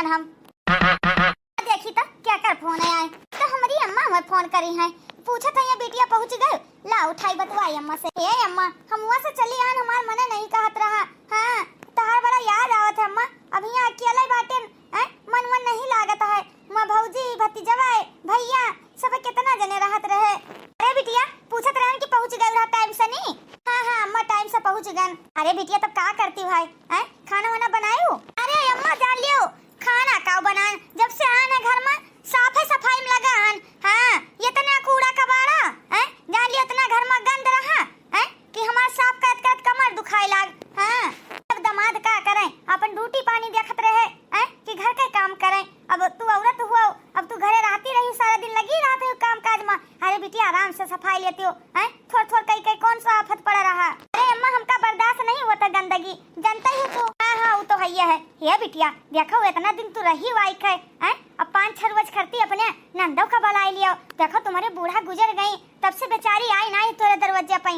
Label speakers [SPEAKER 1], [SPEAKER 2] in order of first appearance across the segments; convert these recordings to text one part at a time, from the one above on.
[SPEAKER 1] हन हम। देखी तो क्या कर फोन आए तो हमारी अम्मा हमें फोन करी है, पूछा था ये बेटिया पहुंच गए, ला उठाई बतवाई अम्मा से। हे अम्मा हम वहाँ से चली आन, हमार मना नहीं कहत रहा। हाँ तहार बड़ा याद आवत है अम्मा, अब यहाँ अकेला बाटे मन मन नहीं लागत है। माँ भौजी भतीजवा भैया सब कितना जने रहत रहे। अरे बिटिया पूछत रहन कि पहुंच गए रहा टाइम से नहीं? हाँ हाँ अम्मा टाइम से पहुंच गए। अरे बिटिया तब का करती भाई खाना वाना बनायो? अरे अम्मा जान लियो खाना का बनान, जब से आन है घर में साफे सफाई में लगा हन। हाँ ये तना कूड़ा कबाड़ा जान लियो इतना घर में गंद रहा कि हमार साफ करत करत कमर दुखाए लाग। हाँ अब दमाद का करें, अपन ड्यूटी पानी देखत रहे कि घर का काम करें। अब तू औरत हुआ, अब तू घरे रहती रही सारा दिन लगी रहती हो काम काज में। अरे बिटिया आराम से सफाई लेती हो, थोड़ थोड़ कई कौन सा आफत पड़ा रहा। अरे अम्मा हमका बर्दाश्त नहीं होता गंदगी, जानता ही तो। हाँ हाँ वो तो है है। ये बिटिया देखो इतना दिन तू रही वाइक है अब 5-6 रोज करती अपने नंदों का बलाई लियो। देखो तुम्हारे बूढ़ा गुजर गई तब से बेचारी आई ना तोरे दरवाजे पे।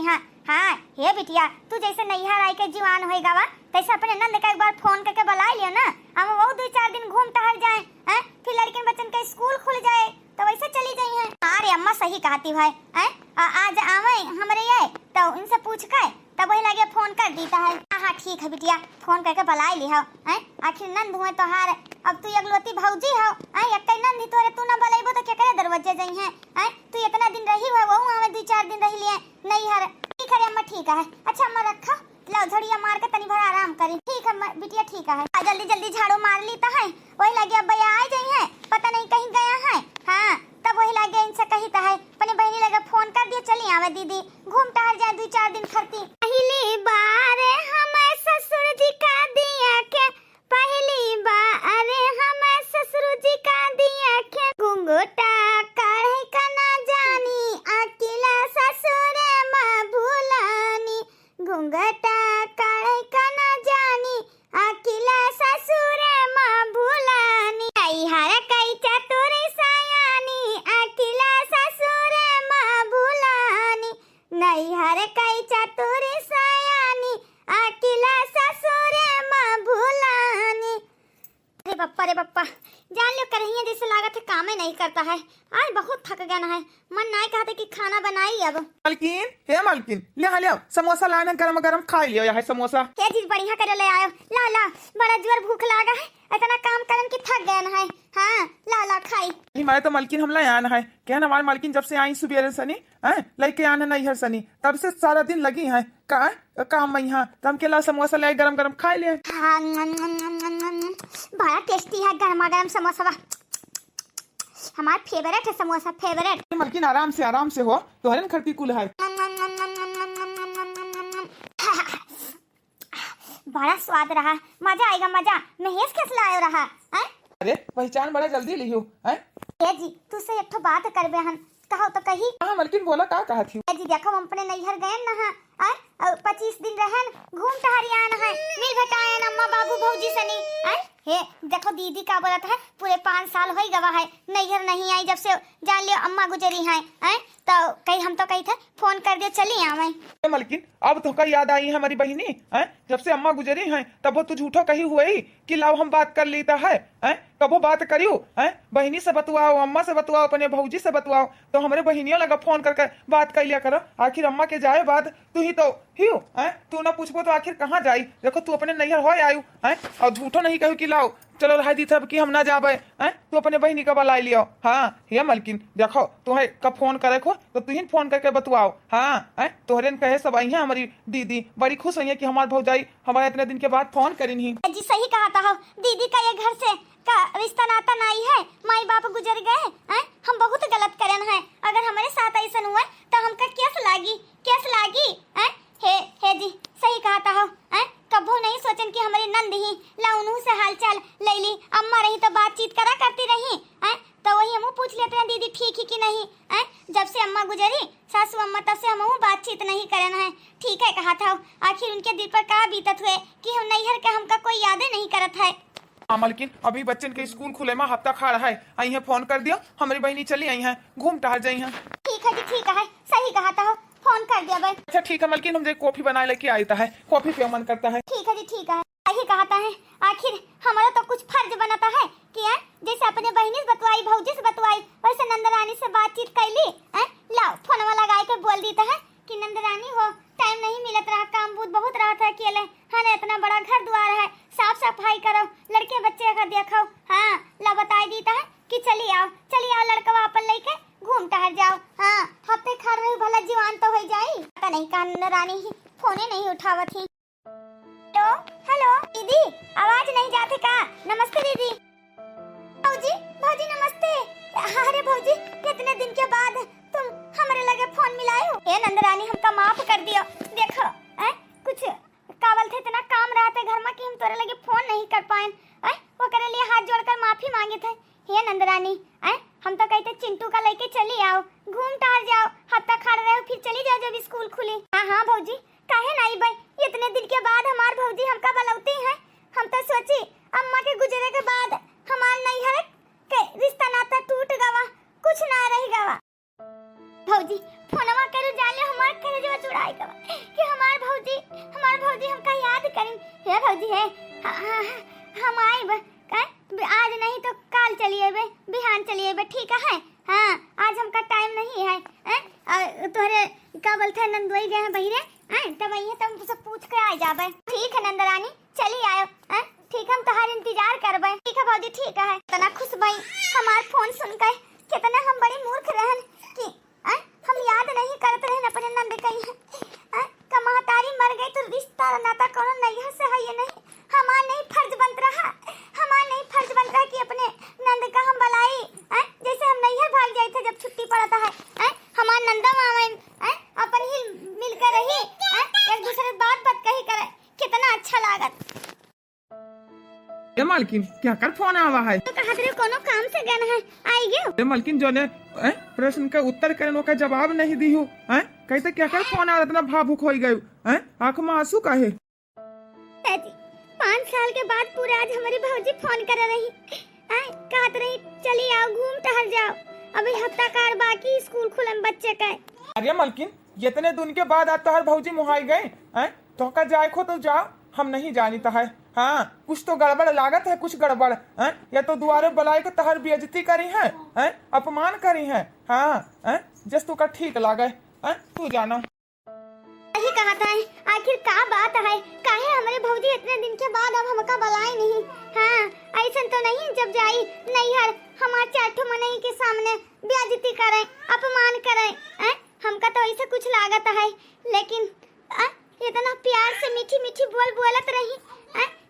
[SPEAKER 1] हाँ ये बिटिया तू जैसे नैहर आई के जीवान होएगा वा तैसे अपने नंद का एक बार फोन करके बुला लियो ना, हम वो 2-4 दिन घूम टहल जाए फिर लड़किन बच्चन के स्कूल खुल जाए तो वैसे चली जाई है। अरे अम्मा सही कहती भाई आज आवे हमारे ये तो इनसे पूछ के तब वही लगे फोन कर देता है। हाँ ठीक है बिटिया फोन करके बुला ली हो आखिर नंद हुए तो हार, अब तू अगलौती भौजी हो एक नंद तोरे तू ना बुलाइबो तो क्या करे दरवाजे जाई है तू इतना दिन रही हुआ वो हमें 2-4 दिन रह लिए नहीं हर। ठीक है अम्मा ठीक है। अच्छा अम्मा रखो लो झड़िया मार के तनी भर आराम करी। ठीक है बिटिया ठीक है। जल्दी जल्दी झाड़ू मार ली तो है वही लगे अब भैया आ जाई है, पता नहीं कहीं गया है। हाँ तब वही लगे इनसे कही तो है अपनी बहनी लगे फोन कर दिया चली आवे दीदी घूम टहल जाए 2-4 दिन खरती। पहली बार हमें ससुर जी का दिया के, पहली बार हमें ससुर जी का दिया के, घुंघटा काढ़े का ना जानी अकेला ससुर माँ भूलानी, घुंघटा काढ़े का ना जानी अकेला ससुर माँ भूलानी, आई हर कई चतुरी सयानी अकेला ससुर माँ भूलानी, नहीं हर कई चतुरी सयानी अकेला ससुर माँ भूलानी। अरे बप्पा जान लो करहिए जैसे लागत है काम ही नहीं करता है। आज बहुत थक गया है, मन नहीं कहते कि खाना बनाई। अब
[SPEAKER 2] मालकिन हे मालकिन ले समोसा लाना गरम गरम खा लियो है समोसा।
[SPEAKER 1] क्या चीज बढ़िया करे ले आयो, ला ला बड़ा जोर भूख लागा है, इतना काम करन की थक गया है। हाँ ला ला खाई।
[SPEAKER 2] हमारे तो मालकिन हम ले आना है क्या ना, हमारे मालकिन जब से आई सुबह सनी लेके आना नहीं हर सनी तब से सारा दिन लगी है काम में यहाँ तो हम केला समोसा ले गरम गरम खा लिए।
[SPEAKER 1] हाँ बड़ा टेस्टी है गर्मा गर्म समोसा, हमारा फेवरेट है समोसा फेवरेट।
[SPEAKER 2] मालकिन आराम से हो तो हरन खरती कुल है।
[SPEAKER 1] बड़ा स्वाद रहा, मजा आएगा मजा। महेश किस लायो रहा
[SPEAKER 2] अरे पहचान बड़ा जल्दी लियो
[SPEAKER 1] जी तू से एक बात करबे हन कहो तो कही।
[SPEAKER 2] हाँ मालकिन बोला का कहा थी
[SPEAKER 1] जी देखो हम अपने नैहर गए ना 25 दिन रहन घूम टहरियान है मिल भटायन अम्मा बाबू भौजी सनी हे देखो दीदी का बोलत है पूरे 5 साल हो गवा है नैहर नहीं आई जब से जान लियो अम्मा गुजरी है तो कहीं हम तो कही थे फोन कर दियो चली आवे।
[SPEAKER 2] मालकिन अब तो का याद आई है हमारी बहनी जब से अम्मा गुजरी हैं तब वो तू झूठो कही हुई कि लाओ हम बात कर लेता है कबो बात करियो बहनी से बतवाओ अम्मा से बतवाओ अपने भौजी से बतवाओ तो हमारे बहनियों लगा फोन करके बात कर लिया करो। आखिर अम्मा के जाए बाद तू ही तो हियो तू ना पूछबो तो आखिर कहाँ जाई। देखो तू अपने नैहर हो आयु और झूठो नहीं कहू कि लाओ चलो रहा दी तब कि हम ना जाबे तू अपने बहनी का बुला लियो। हाँ हे मालकिन देखो तुम्हें कब फोन करे खो तो तू ही फोन करके बतवाओ। हाँ तोहरे कहे सब आई है हमारी दीदी बड़ी खुश हुई है कि हमारे भौजाई हमारे इतने दिन के बाद फोन करी नहीं।
[SPEAKER 1] जी सही कहा था दीदी का ये घर से का रिश्ता नाता नहीं है, माई बाप गुजर गए हम बहुत गलत करन है। अगर हमारे साथ ऐसा हुआ तो हमका कैस लागी हे जी सही कहा था कबो नहीं सोचन कि हमारी नंद ही लाउनू से हालचाल ले ली, अम्मा रही तो बातचीत करा करती रही तो वही हम पूछ लेते हैं दीदी ठीक ही कि नहीं जब से अम्मा गुजरी सासू अम्मा तब से हम बातचीत नहीं करना है। ठीक है कहा था आखिर उनके दिल पर का बीतत हुए कि हम नैहर के हमका कोई यादें नहीं करत है।
[SPEAKER 2] मालकिन अभी बच्चन के स्कूल खुले में हफ्ता खा रहा है आई है फोन कर दिया हमारी बहनी चली आई है घूम टहल जाई है।
[SPEAKER 1] ठीक है जी ठीक है सही कहा था फोन कर दिया भाई।
[SPEAKER 2] अच्छा ठीक है मालकिन हम कॉफी बना लेके आता है कॉफी पे मन करता है।
[SPEAKER 1] ठीक है जी ठीक है सही कहा है आखिर हमारा तो कुछ फर्ज बनता है लड़के बच्चे का देखो। हाँ ला बताई दी है कि चली आओ लड़कवा अपन लेके घूम टहर जाओ। हाँ हफ्ते खा रही भला जीवान तो हो जाई। पता नहीं कान रानी ही फोने नहीं उठावत ही। हेलो हेलो दीदी आवाज नहीं जाती का? नमस्ते दीदी। भौजी भौजी नमस्ते। अरे भौजी कितने दिन के बाद तुम हमारे लगे फोन मिलाए हो। ए नंदरानी हमका माफ कर दियो। देखो कुछ कावल थे इतना काम रहा था घर में कि हम तोरे लगे फोन नहीं कर पाए। वो करे लिए हाथ जोड़कर माफी मांगे थे। हे नंदरानी हम तो कहते चिंटू का लेके चली आओ घूम टहर जाओ। हफ्ता खा रहे हो फिर चली जाओ जब स्कूल खुली। हाँ भौजी काहे नहीं भाई इतने दिन के बाद हमार भौजी हमका बुलाती है। हम तो सोची अम्मा के गुजरे के बाद हमार नैहर के रिश्ता नाता टूट गवा कुछ ना रह गवा। भौजी फोनवा करू जाले हमार करे जो चुड़ाई गवा कि हमार भौजी हमका याद करी। हे भौजी है हम आए आज नहीं तो काल चलिए बे बिहान चलिए बे ठीक है। हाँ आज हमका टाइम नहीं है। तोरे का बोलते नंदोई गए हैं बहिरे तब वही तुम तो पूछ के आ जाबे। ठीक है नंदरानी चली आयो। ठीक हम तुम्हार इंतजार करबे। ठीक है भौजी ठीक है। तना खुश भाई हमार फोन सुनकर कितना हम बड़ी मूर्ख रहन कि हम याद नहीं करते रहन अपने नंद कहीं का महतारी मर गई तो रिश्ता नाता कौन नहीं से है ये नहीं हमार नहीं फर्ज बनता कि अपने नंद का हम बलाई जैसे हम नैहर भाग जाए थे जब छुट्टी पड़ता है हमार नंदा मामा अपन ही मिलकर रही एक दूसरे बात कही करे कितना अच्छा लागत।
[SPEAKER 2] ए मालकिन क्या कर फोन आवा है?
[SPEAKER 1] तो कहत रे कोनो काम से गन है आई गयो।
[SPEAKER 2] ए मालकिन जो ने प्रश्न का उत्तर करने का जवाब नहीं दी हूँ कहते क्या कर फोन आ इतना भावुक हो गए आंख में आंसू काहे?
[SPEAKER 1] 5 साल के बाद पूरा आज हमारी भौजी फोन कर रही कहत रही चली आओ घूम टहल जाओ। अभी हफ्ता कार बाकी स्कूल खुलम बच्चे का।
[SPEAKER 2] अरे मालकिन इतने दिन के बाद आज तोहर भौजी मुहाई गए तो का जाए खो तो जाओ हम नहीं जानता है। हाँ कुछ तो गड़बड़ लागत है कुछ गड़बड़ या तो दुआरे बुलाए को तहर बेइज्जती करी है अपमान करी है। हाँ जस तू का ठीक लागे तू जानो
[SPEAKER 1] यही कहा था आखिर का बात है काहे हमारे भौजी इतने दिन के बाद अब हमका बुलाए नहीं। हाँ ऐसा तो नहीं जब जाई नैहर हमार चाटू मनई के सामने बेइज्जती करे अपमान करे हमका तो ऐसा कुछ लागत है। लेकिन इतना प्यार से मीठी मीठी बोलत रही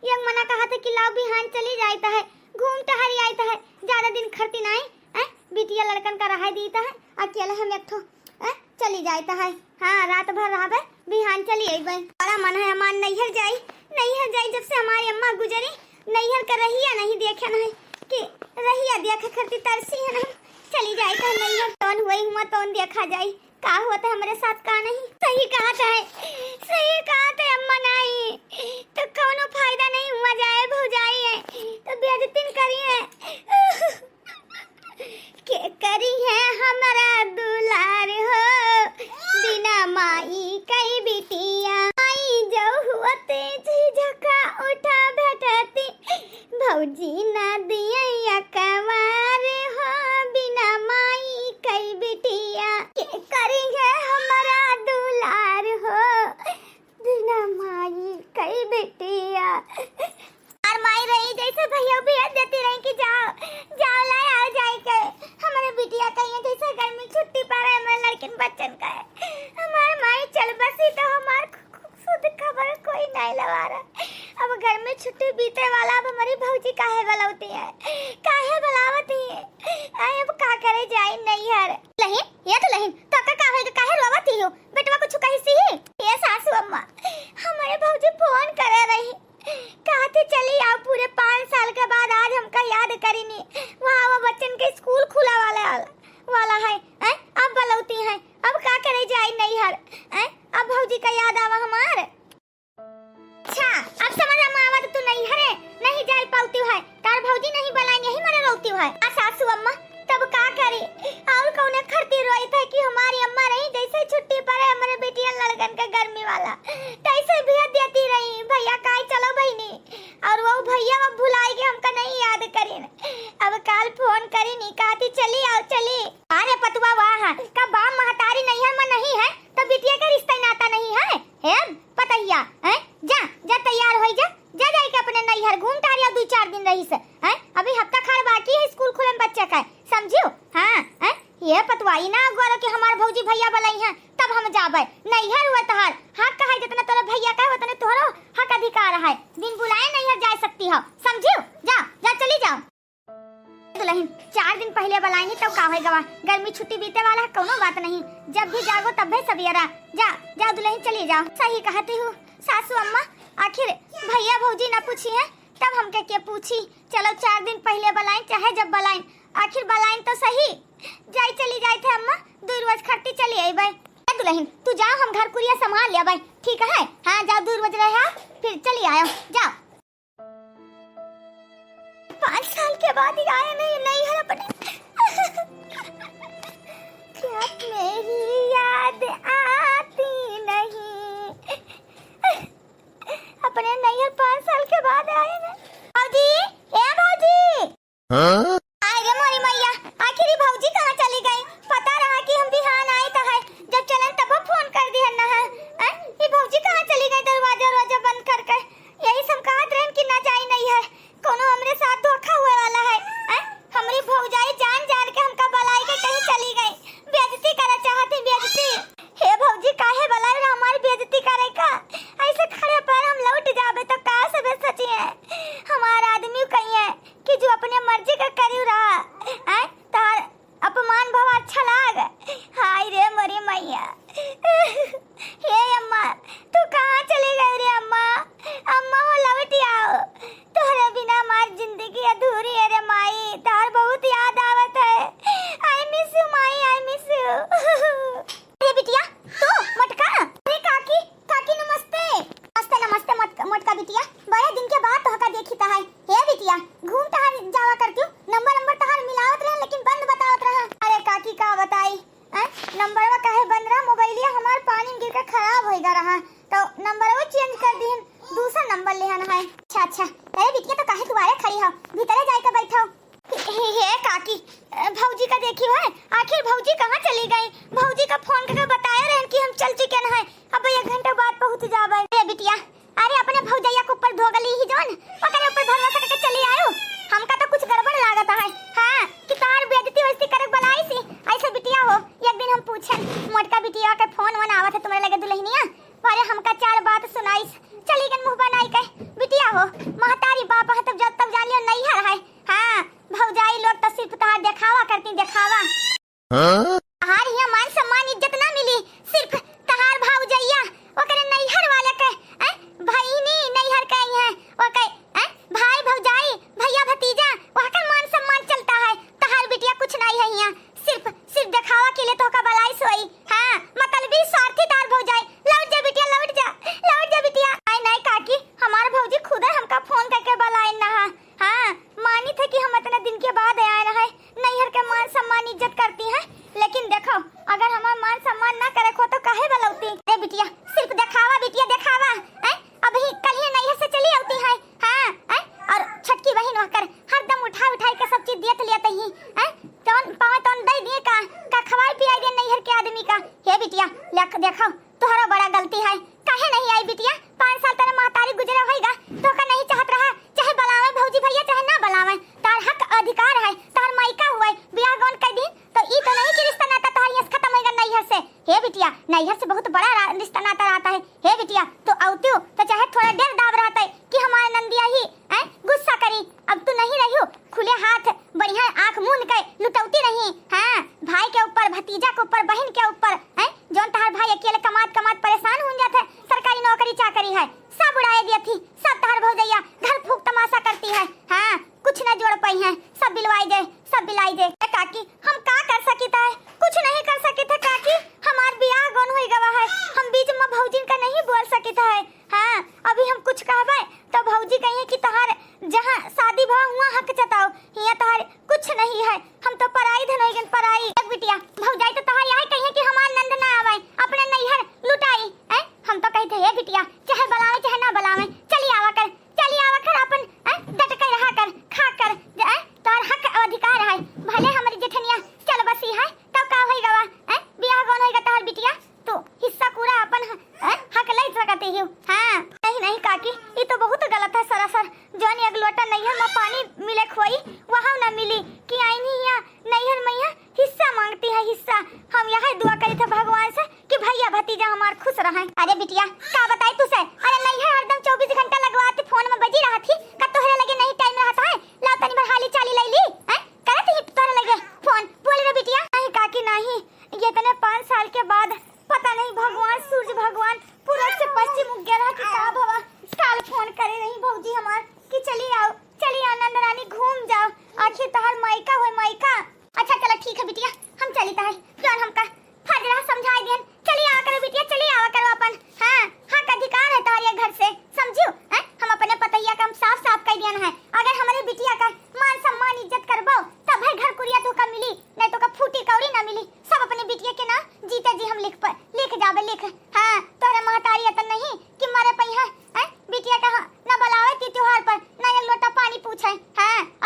[SPEAKER 1] यंग मना कहा था कि लाओ बिहान चली जाता है घूम टहरी आता है ज्यादा दिन खर्ती नहीं बिटिया लड़कन का रहा दीता है अकेले हम एक चली जाता है। हाँ रात भर रहा बिहान चली आई बड़ा मन है हमार नैहर जाई जब से हमारी अम्मा गुजरी नैहर का रहिया नहीं देखे नहीं कि रहिया देखे खरती तरसी है ना चली जाए तो नैहर तौन हुई हुआ तौन देखा जाए का होता है हमारे साथ का नहीं। सही कहा था अम्मा नहीं तो कोनो फायदा नहीं हुआ जाए भौजाई है तो बेइज्जती करी है के करी है हमारा दुलार हो बिना माई कई बिटिया आई जो होते झका उठा बैठती भौजी ना दिया कवार हो बिना माई कई बिटिया के करी है हमारा दुलार हो बिना माई कई बिटिया। और माई रही जैसे भैया भी देती रही कि जाओ लाए आ जाए के हमारे बिटिया कहीं जैसे गर्मी छुट्टी पा रहे हमारे लड़किन बच्चन का है हमारे माई चल बसी तो हमार खुद खबर कोई नहीं लगा रहा। अब घर में छुट्टी बीते वाला अब हमारी भौजी काहे बुलावती है काहे बुलावती है अब का करे जाए नैहर लहिन तो का होएगा काहे रोवती हो बेटवा कुछ कही सी ये सासू अम्मा हमारे भौजी फोन करे रही कहते चली आओ पूरे 5 साल के बाद आज हमका याद करी नहीं वहाँ वो बच्चन के स्कूल खुला वाला है अब बुलावती है अब का करे जाए नैहर अब भौजी का याद आवा हमार। अच्छा अब समझ में आवा तो तू नैहर नहीं जा पाती है तार भौजी नहीं बुलाई नहीं मरे रोती है सासू अम्मा तब का करे और कौन खरती रोई था कि हमारी अम्मा रही जैसे छुट्टी पर हमारे बेटिया लड़कन का गर्मी वाला तैसे भी देती रही भैया काय चलो बहनी और वो भैया अब भुलाई के हमका नहीं याद करी अब काल फोन करी नहीं कहती चली आओ चली अरे पतुआ वहाँ का बाम महतारी नैहर में नहीं है तो बिटिया का रिश्ता नाता नहीं है पतैया जा तैयार हो जा जाए के अपने नैहर घूम टारिया 2-4 दिन यही से हैं अभी हफ्ता खाड़ बाकी है स्कूल खुले में बच्चे का समझियो। हाँ हैं ये पतवाई ना गोरो कि हमार भौजी भैया बलाई हैं तब हम जाबे नैहर हुआ तहार हक है जितना तोरा भैया का उतना तोहरो हक अधिकार है बिन बुलाए नैहर जा सकती हो समझियो। जा जा चली जाओ दुल्हन 4 दिन पहले बुलाई नहीं तब का होएगा गर्मी छुट्टी बीते वाला है कोनो बात नहीं जब भी जागो तब भी सवेरा जा जा दुल्हन चली जाओ। सही कहती हूँ सासू अम्मा आखिर भैया भौजी ना पूछी है तब हमके के पूछी चलो 4 दिन पहले बुलाएं चाहे जब बुलाएं आखिर बुलाएं तो सही जाई चली जाए थे अम्मा 2 रोज खट्टी चली आई भाई दुल्हन तू जाओ हम घर कुरिया संभाल लिया भाई ठीक है। हाँ जाओ 2 रोज रहा फिर चली आयो जाओ। 5 साल के बाद ही आए नहीं है अपने क्या मेरी याद आती नहीं अपने नैहर 5 साल के बाद आए ना भौजी ए भौजी हाँ? आए रे मोरी मैया आखिर ये भौजी कहाँ चली गई पता रहा कि हम बिहान आए तो है जब चलन तब फोन कर दिया ना है ये भौजी कहाँ चली गई दरवाजा बंद करके यही सब कहत रहन कि ना जाई नहीं है कोनो हमरे साथ धोखा हुए वाला है हमरी भौजाई जान के हमका बलाई के कहीं चली गई बेइज्जती करे चाहती बेइज्जती हे भौजी काहे बलाई हमारी बेइज्जती करे का ऐसे खड़े पैर हम लौट जाबे तो का सब सची है हमारा आदमी कहीं है कि जो अपने मर्जी का करियो रहा है तार अपमान भाव अच्छा लाग हाय रे मरी मैया हे अम्मा तू कहाँ चली गई रे अम्मा अम्मा हो लौट आओ तोहरे बिना हमारी जिंदगी अधूरी है रे माई तार बहुत याद आवत है I miss you my I miss you. अरे बिटिया तू मटका अरे काकी काकी नमस्ते नमस्ते नमस्ते मोटका बिटिया बड़े दिन के बाद तोहका देखी ता है हे बिटिया घूम तहार जावा करती नंबर तहार मिलावत रहे लेकिन बंद बतावत रहा। अरे काकी का बताई नंबरवा काहे बंद रहा मोबाइलिया हमार पानी में गिर के खराब होइगा रहा तो नंबरवा चेंज कर दीन दूसरा नंबर लेहन है। अच्छा अरे बिटिया तो काहे तुम्हारे खड़ी हो भीतर जाए के बैठो हे काकी भौजी का देखी है आखिर भौजी कहाँ चली गई भौजी का फोन करके बताया रहन कि हम चल चुके हैं अब 1 घंटा बाद पहुंच जाबे। अरे बिटिया अरे अपने भौजैया के ऊपर धोगली ही जोन ओकरे ऊपर भरोसा करके चली आयो हमका तो कुछ गड़बड़ लागत है। हां कि तार बेइज्जती वैसे करके बनाई सी ऐसे बिटिया हो एक दिन हम पूछे मोटका बिटिया के फोन आवत है तुम्हारे लगे दुल्हनिया अरे हमका 4 बात सुनाई चली गन मुंह बनाई के बिटिया हो महतारी बाप है तब जब तक जानियो नहीं है। हां भौजाई लोग तो सिर्फ तार दिखावा करती दिखावा हां यहाँ मान सम्मान इज्जत ना मिली सिर्फ तहार भौजैया ओकरे नैहर वाले के भाईनी नैहर के है ओके भाई भौजाई भैया भतीजा वहां का मान सम्मान चलता है तहार बिटिया कुछ नहीं है यहाँ सिर्फ दिखावा के लिए तो का बलाई सोई। हां मतलबी स्वार्थी तार भौजाई लौट जा बिटिया लौट जा बिटिया आई नहीं काकी हमार भौजी खुद हमका फोन करके बलाई ना। हां मानी थे कि हम इतने दिन के बाद आए रहे नैहर के मान सम्मान इज्जत करती हैं लेकिन देखो अगर हमारा मान सम्मान ना करे को तो काहे बलौती। अरे बिटिया सिर्फ दिखावा बिटिया दिखावा अभी कल ही नैहर से चली आती है। हां और छटकी बहन होकर हरदम उठाई के सब चीज देत लेते ही तौन पावे तौन दे दिए का खवाई पियाई दे नैहर के आदमी का। हे बिटिया देखो तोहरा बड़ा गलती है काहे नहीं आई बिटिया 5 साल तेरे महतारी गुजरे होइगा तो का नहीं चाहत रहा चाहे बलावे भौजी भैया चाहे ना बलावे तार हक अधिकार है तार मायका हुआ बियाह गौन कर दिन तो ई तो नहीं कि रिश्ता नाता तार यस खत्म होइगा नैहर से। हे बिटिया नैहर से बहुत बड़ा रिश्ता नाता रहता है। हे बिटिया तो औतियो तो चाहे थोड़ा देर दाब रहता है कि हमारे नंदिया ही गुस्सा करी अब तू नहीं रहियो खुले हाथ बढ़िया आंख मूंद के लुटौती नहीं। हां भाई के ऊपर भतीजा के ऊपर बहन के ऊपर जोन तार भाई अकेले कमात परेशान हो जाते सरकारी नौकरी चाकरी है सब उड़ाए दिया थी सब तार भौजैया घर फूक तमाशा करती है। हां कुछ ना जोड़ पाई है सब बिलाई दे काकी हम का कर सकीता है कुछ नहीं कर सकीता काकी हमार बियाह गन होई गवा है हम बीच में भौजिन का नहीं बोल सकीता है। हां अभी हम कुछ कहबे तो भौजी कहिए कि तहार जहां शादी भा हुआ हक जताओ हिया तहार कुछ नहीं है हम तो पराई धन होइगन पराई। एक बिटिया भौजाई तो तहार यही कहिए कि हमार नंद ना आवे अपने नैहर लुटाई हम तो कहते हे बिटिया चाहे बलावे चाहे ना बलावे चली आवा कर अपन डट के रहा कर खा कर तार हक अधिकार है भले हमारी जेठनिया चल बसी है तब का होइगा बियाह गौन होइगा तहार बिटिया तो हिस्सा पूरा अपन हक ले सकते हो। हां नहीं काकी ये तो बहुत गलत है सरासर जोन एक लोटा नैहर में पानी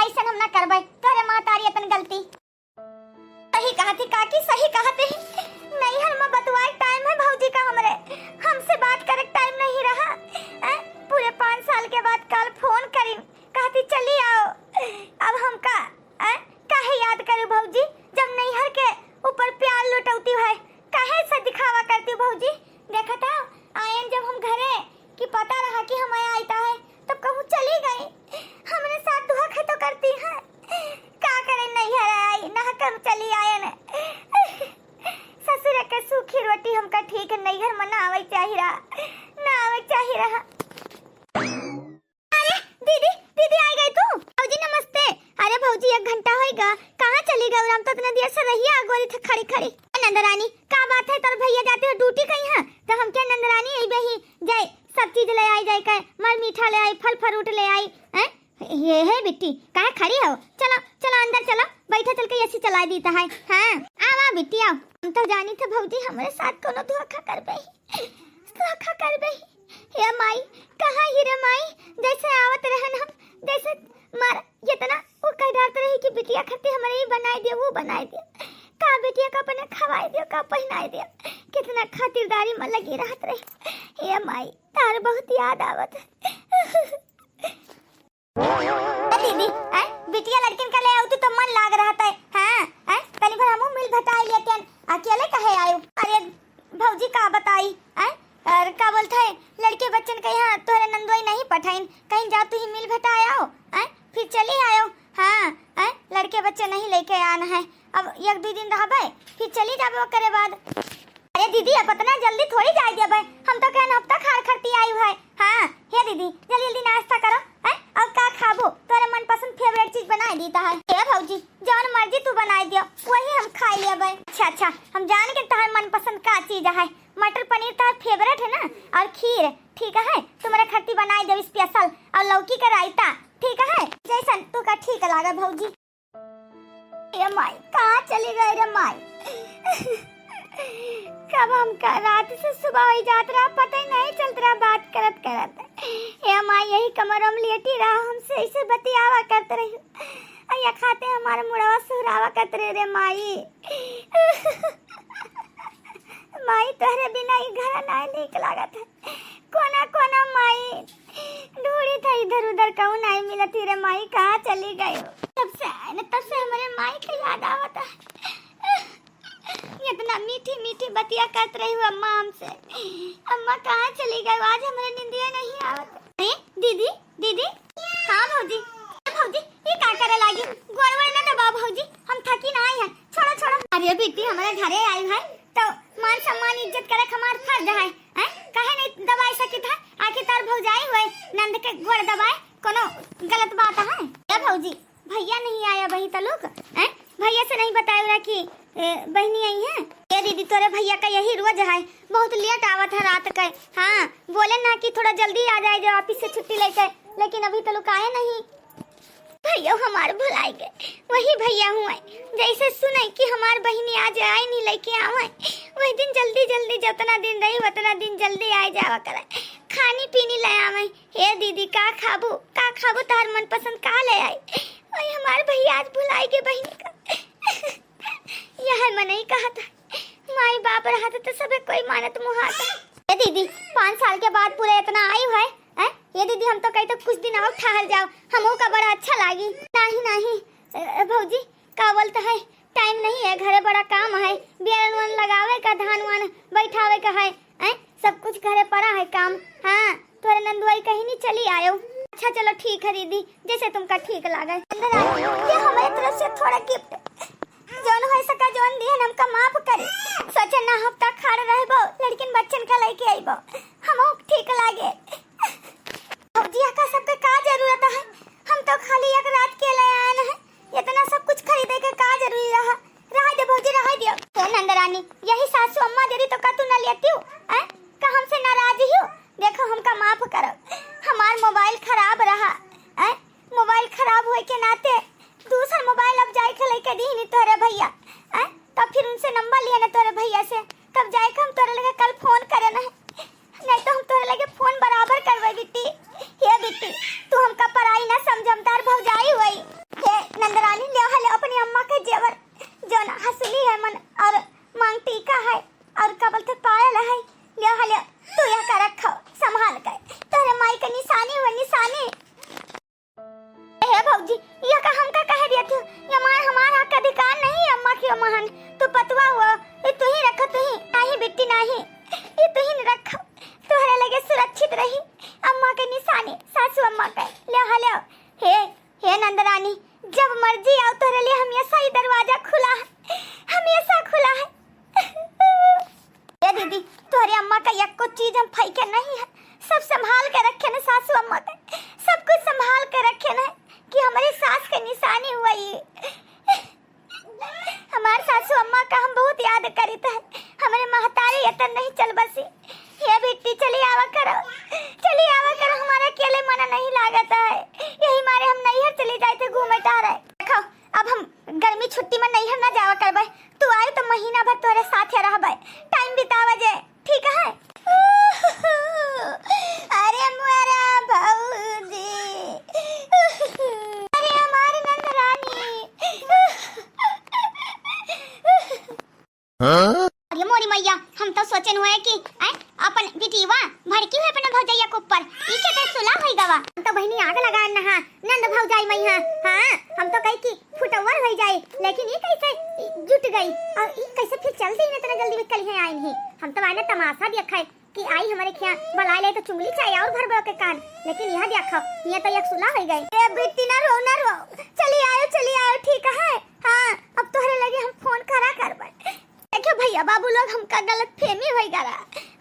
[SPEAKER 1] ऐसा हम ना करबै, तोरे माँ तारी अपन गलती। सही कहती काकी, सही कहती। नहीं हर में बतवाए टाइम है भौजी का हमरे, हमसे बात करे टाइम नहीं रहा। पूरे 5 साल के बाद कल फोन करी, कहती चली आओ। अब हम का काहे याद करू भौजी, जब नैहर के ऊपर प्यार लुटौती है, काहे से दिखावा करती भौजी। देखा था आयन जब हम घरे कि पता रहा कि हम आईता है तो कहूँ चली गई, हमने साथ धोखा तो करती है। का करे नैहर आई ना कर चली आयन। ससुर के सूखी रोटी हमका ठीक है, नैहर में ना आवे चाहिए रहा, ना आवे चाहिए रहा। अरे दीदी दीदी आ गई तू। भौजी नमस्ते। अरे भौजी 1 घंटा होएगा, कहाँ चली गई? हम तो इतना देर से रही आगोरी थे खड़ी खड़ी। नंदरानी का बात है, तोर भैया जाते हो ड्यूटी कहीं है तो हम क्या नंदरानी आई बही जाए सब चीज ले आई जाए, का मर मीठा ले आई, फल फ्रूट ले आई। हैं ये है बिट्टी काहे खड़ी हो? चलो चलो अंदर चलो, बैठा चल के ऐसी चला देता है। हां आवा बिट्टी आओ। हम तो जानी थे भौजी हमारे साथ कोनो धोखा कर बही, धोखा कर बही। हे माई कहाँ ही रे माई, जैसे आवत रहन हम जैसे मार इतना वो कह डालते रही कि बिटिया खाती हमारे ही बनाई दियो, वो बनाई दियो, का बिटिया का अपने खवाई दियो, का पहनाई दियो, कितना खातिरदारी में लगी रहत रही। हे माई तार बहुत याद आवत दीदी। बिटिया लड़किन का ले आउती तो मन लाग रहा था। हां तनी भर हमहु मिल भटाई लेते, अकेले कहे आयो? अरे भौजी का बताई और का बोलते है लड़के बच्चन के यहाँ तोरे नंदोई नहीं पठाइन, कहीं जा तू ही मिल भटाए आओ, फिर चली आयो। हाँ लड़के बच्चे नहीं लेके आना है, अब 1-2 दिन रहबे फिर चली जाबे करे बाद। अरे दीदी अब इतना जल्दी थोड़ी जाए देबे, हम तो कहन हफ्ता खार खरती आयु है। हाँ हे दीदी जल्दी जल्दी नाश्ता करो, अब का खाबो? तोरे मनपसंद फेवरेट चीज बना देता है। ए भौजी जौन मर्जी तू बना दियो वही हम खा लेबे। अच्छा हम जान के तोहर मनपसंद का चीज है, मटर पनीर तोहर फेवरेट है ना, और खीर ठीक है, तुम्हारे खट्टी बनाई देव स्पेशल, और लौकी का रायता ठीक है, जैसन तू का ठीक लागे भौजी। ए माई कहाँ चली गई रे माई? कब हम का रात से सुबह हो जात रहा, पता ही नहीं चलत रहा बात करत करत। ए माई यही कमरों में लेटी रहा, हमसे ऐसे बतियावा करते रही, अया खाते हमारे मुड़वा सुहरावा करते रहे रे माई। माई तोहरे बिना ही घर नहीं नीक लागत है, कोना कोना माई ढूंढी था इधर उधर, कहूँ नहीं मिलती रे माई, कहाँ चली गई? तब से हमारे माई की याद आवता है। इतना मीठी मीठी बतिया करते रही अम्मा हमसे, अम्मा कहाँ चली गई? आज हमारे नींदिया नहीं आवत। अरे दीदी दीदी। हाँ भौजी भौजी ये क्या करे लागी? गोरवर ना दबा भौजी, हम थकी ना आई है, छोड़ो छोड़ो। अरे बेटी हमारे घरे आई है तो मान सम्मान इज्जत करे हमार फर्ज है, कहे नहीं दबाई सकी था? आखिर तार भौजाई हुए नंद के गोड़ दबाए कोनो गलत बात है? ए भौजी भैया नहीं आया बही तलुक, भैया से नहीं बताया कि बहनी आई है? ये दीदी तोरे भैया का यही रोज है, बहुत लेट आवत है रात का। हाँ बोले ना कि थोड़ा जल्दी आ जाए जो ऑफिस से छुट्टी लेकर, लेकिन अभी तलुक आए नहीं। भैया हमारे भुलाई गए, वही भैया हुए जैसे सुने कि हमार बहनी आज आए नहीं लेके आवे, वही दिन जल्दी जल्दी जितना दिन रही उतना दिन जल्दी आ जावा करे, खानी पीनी ले आवे। हे दीदी का खाबू तार मन पसंद का ले आई? वही हमारे भैया आज भुलाई गए बहनी का। यह मन ही कहा था माई बाप रहते तो सबे कोई मानत मुहाता। दीदी 5 साल के बाद पूरे इतना आयु है, ये दीदी हम तो कहीं तो कुछ दिन और ठहर जाओ, हमो का बड़ा अच्छा लागी। नहीं भौजी का बोलता है टाइम नहीं है, घरे बड़ा काम है, बियान वन लगावे का, धान वन बैठावे का है, सब कुछ घरे पड़ा है काम। हाँ तोरे नंदुआई कहीं नहीं चली आयो। अच्छा चलो ठीक है दीदी, जैसे तुमका ठीक लागे। ये हमारी तरफ से थोड़ा गिफ्ट जोन हो सका जोन दिए हमका माफ करी, सोचे ना हफ्ता खाड़ रहबो लड़किन बच्चन का लेके आइबो, हमो ठीक लागे। भौजिया का सबके का जरूरत है, हम तो खाली एक रात के लिए आए हैं, इतना सब कुछ खरीदे के का जरूरी रहा? रह दे भौजी रह दियो। तो नंदरानी यही सासू अम्मा देरी तो का तू ना लेती हो, का हमसे नाराज ही हो? देखो हमका माफ करो, हमार मोबाइल खराब रहा, मोबाइल खराब होए के नाते दूसरा मोबाइल अब जाए के लेके दी नहीं तोरे भैया, तब फिर उनसे नंबर लिया ना तोरे भैया से, तब जाए के हम तोरे लगे कल फोन करे ना, नहीं तो हम तोरे लगे फोन बराबर करवे बिट्टी। ये बिट्टी तू हमका पराई ना समझ, हम तार भौजाई हुई। जब मर्जी आओ तोरे लिए हमेशा ही दरवाजा खुला है, हमेशा खुला है। ये दीदी तोरे अम्मा का एक को चीज हम फेंके नहीं है, सब संभाल के रखे ना सासू अम्मा के, सब कुछ संभाल के रखे ना कि हमारी सास के निशानी हुआ ये। हमारे सासू अम्मा का हम बहुत याद करी था, हमारे महतारी ये तो नहीं चल बसी। ये बेटी चली आवा करो, हमारा अकेले मना नहीं लागत है, यही मारे हम नैहर चली जाए थे घूमे टहरे। देखो अब हम गर्मी छुट्टी में नैहर ना जावा करबे, तू आए तो महीना भर तोरे साथे रहबे, टाइम बितावा जे, ठीक है? अरे मोरा भौजी, अरे हमारी नंद रानी, अरे मोरी मैया हम तो सोचन हुए कि अपन बिटीवा भड़की हुए अपने भौजैया के ऊपर ई के ते सुला होई गवा। हम तो बहनी आग लगान ना नंद भौजाई मैया, हां हम तो कही कि फुटवर हो जाए, लेकिन ये कैसे जुट गई और ये कैसे फिर चल दी इतना जल्दी में कल है आई नहीं। हम तो आने तमाशा देखा है कि आई हमारे खिया बला ले तो चुंगली चाहिए और भर भर के कान, लेकिन यहां देखो ये तो एक सुला हो गई। ए बेटी ना रो, चली आयो ठीक है। हां अब तोहरे लगे हम फोन करा करबे। देखो भैया बाबू लोग हमका गलत फहमी हो गया,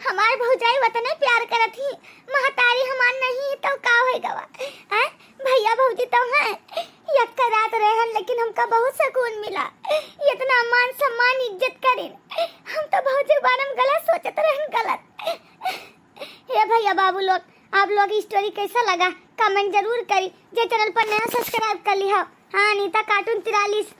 [SPEAKER 1] हमार भौजाई वतने प्यार करत ही, महतारी हमार नहीं तो का हो गवा हैं? भैया भौजी तो हैं एक रात रहन, लेकिन हमका बहुत सुकून मिला, इतना मान सम्मान इज्जत करें। हम तो भौजी बारे में गलत सोचत रहन, गलत। हे भैया बाबू लोग आप लोग स्टोरी कैसा लगा कमेंट जरूर करी, जे चैनल पर नया सब्सक्राइब कर लिया। हाँ अनीता कार्टून 43।